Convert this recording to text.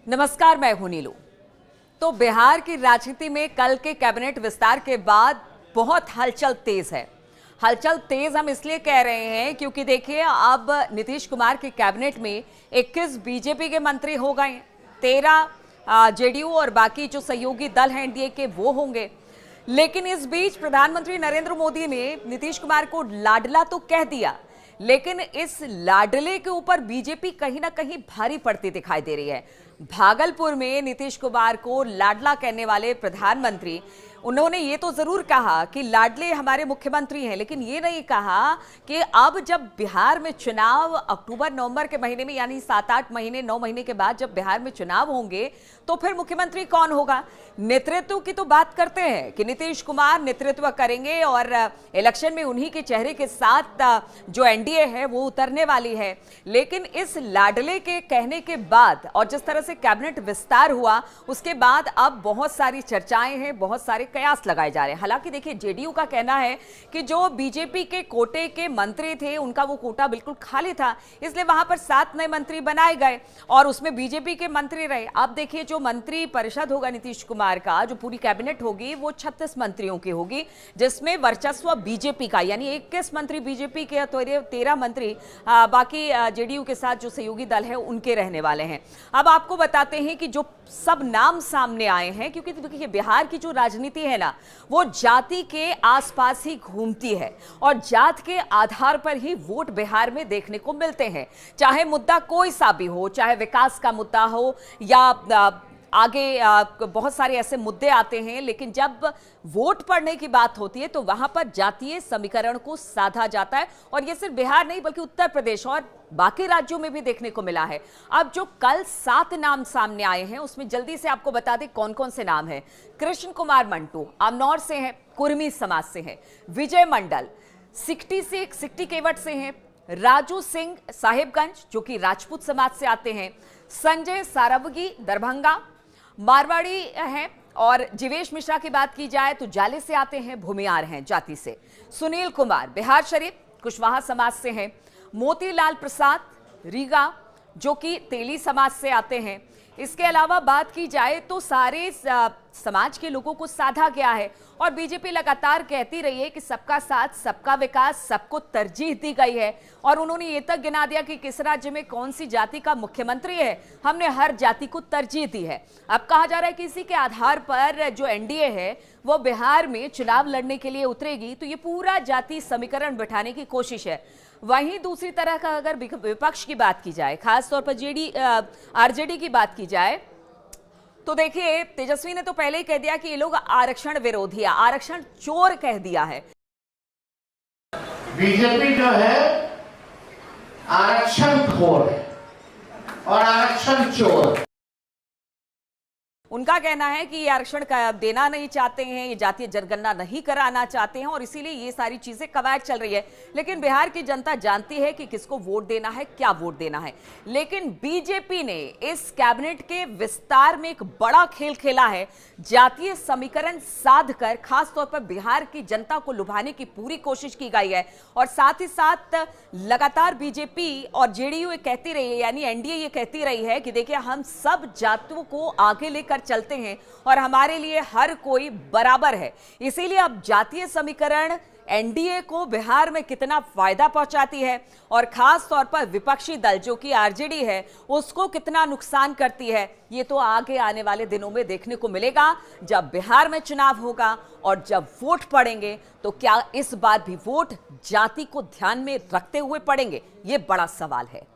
नमस्कार, मैं हूं नीलू। तो बिहार की राजनीति में कल के कैबिनेट विस्तार के बाद बहुत हलचल तेज है। हलचल तेज हम इसलिए कह रहे हैं क्योंकि देखिए, अब नीतीश कुमार के कैबिनेट में 21 बीजेपी के मंत्री हो गए, 13 जेडीयू और बाकी जो सहयोगी दल हैं एनडीए के वो होंगे। लेकिन इस बीच प्रधानमंत्री नरेंद्र मोदी ने नीतीश कुमार को लाडला तो कह दिया, लेकिन इस लाडले के ऊपर बीजेपी कहीं ना कहीं भारी पड़ती दिखाई दे रही है। भागलपुर में नीतीश कुमार को लाडला कहने वाले प्रधानमंत्री, उन्होंने ये तो जरूर कहा कि लाडले हमारे मुख्यमंत्री हैं, लेकिन ये नहीं कहा कि अब जब बिहार में चुनाव अक्टूबर नवंबर के महीने में, यानी 7-8 महीने 9 महीने के बाद जब बिहार में चुनाव होंगे तो फिर मुख्यमंत्री कौन होगा। नेतृत्व की तो बात करते हैं कि नीतीश कुमार नेतृत्व करेंगे और इलेक्शन में उन्हीं के चेहरे के साथ जो एनडीए है वो उतरने वाली है। लेकिन इस लाडले के कहने के बाद और जिस तरह से कैबिनेट विस्तार हुआ उसके बाद अब बहुत सारी चर्चाएं हैं, बहुत सारे कयास लगाए जा रहे हैं। हालांकि देखिए, जेडीयू का कहना है कि जो बीजेपी के कोटे के मंत्री थे उनका वो कोटा बिल्कुल खाली था, इसलिए वहां पर 7 नए मंत्री बनाए गए और उसमें बीजेपी के मंत्री रहे। अब देखिए, जो मंत्री परिषद होगा नीतीश कुमार का, जो पूरी कैबिनेट होगी वो 36 मंत्रियों की होगी, जिसमें वर्चस्व बीजेपी का, यानी 21 मंत्री बीजेपी के, 13 मंत्री बाकी जेडीयू के साथ जो सहयोगी दल है उनके रहने वाले हैं। अब आपको बताते हैं कि जो सब नाम सामने आए हैं, क्योंकि देखिए बिहार की जो राजनीति है ना, वो जाति के आसपास ही घूमती है और जात के आधार पर ही वोट बिहार में देखने को मिलते हैं। चाहे मुद्दा कोई सा भी हो, चाहे विकास का मुद्दा हो या आगे बहुत सारे ऐसे मुद्दे आते हैं, लेकिन जब वोट पड़ने की बात होती है तो वहां पर जातीय समीकरण को साधा जाता है। और ये सिर्फ बिहार नहीं बल्कि उत्तर प्रदेश और बाकी राज्यों में भी देखने को मिला है। अब जो कल 7 नाम सामने आए हैं उसमें जल्दी से आपको बता दें कौन कौन से नाम हैं। कृष्ण कुमार मंटू अमनौर से हैं, कुर्मी समाज से हैं। विजय मंडल सिकटी केवट से हैं। राजू सिंह साहिबगंज जो कि राजपूत समाज से आते हैं। संजय सारवगी दरभंगा मारवाड़ी हैं। और जीवेश मिश्रा की बात की जाए तो जाले से आते हैं, भूमियार हैं जाति से। सुनील कुमार बिहार शरीफ कुशवाहा समाज से हैं। मोतीलाल प्रसाद रीगा जो कि तेली समाज से आते हैं। इसके अलावा बात की जाए तो सारे समाज के लोगों को साधा गया है और बीजेपी लगातार कहती रही है कि सबका साथ सबका विकास, सबको तरजीह दी गई है। और उन्होंने ये तक गिना दिया कि किस राज्य में कौन सी जाति का मुख्यमंत्री है, हमने हर जाति को तरजीह दी है। अब कहा जा रहा है कि इसी के आधार पर जो एनडीए है वो बिहार में चुनाव लड़ने के लिए उतरेगी, तो ये पूरा जाति समीकरण बिठाने की कोशिश है। वहीं दूसरी तरह का अगर विपक्ष की बात की जाए, खासतौर पर आरजेडी की बात की जाए, तो देखिए तेजस्वी ने तो पहले ही कह दिया कि ये लोग आरक्षण विरोधी है, आरक्षण चोर कह दिया है। बीजेपी जो है आरक्षण खोर है और आरक्षण चोर। उनका कहना है कि ये आरक्षण देना नहीं चाहते हैं, ये जातीय जनगणना नहीं कराना चाहते हैं और इसीलिए ये सारी चीजें कवायद चल रही है। लेकिन बिहार की जनता जानती है कि किसको वोट देना है, क्या वोट देना है। लेकिन बीजेपी ने इस कैबिनेट के विस्तार में एक बड़ा खेल खेला है। जातीय समीकरण साध कर खासतौर पर बिहार की जनता को लुभाने की पूरी कोशिश की गई है और साथ ही साथ लगातार बीजेपी और जेडीयू ये कहती रही है, यानी एनडीए ये कहती रही है कि देखिए हम सब जातियों को आगे लेकर चलते हैं और हमारे लिए हर कोई बराबर है। इसीलिए अब जातीय समीकरण एनडीए को बिहार में कितना फायदा पहुंचाती है और खास तौर पर विपक्षी दल जो कि आरजेडी है उसको कितना नुकसान करती है, ये तो आगे आने वाले दिनों में देखने को मिलेगा। जब बिहार में चुनाव होगा और जब वोट पड़ेंगे तो क्या इस बार भी वोट जाति को ध्यान में रखते हुए पड़ेंगे, ये बड़ा सवाल है।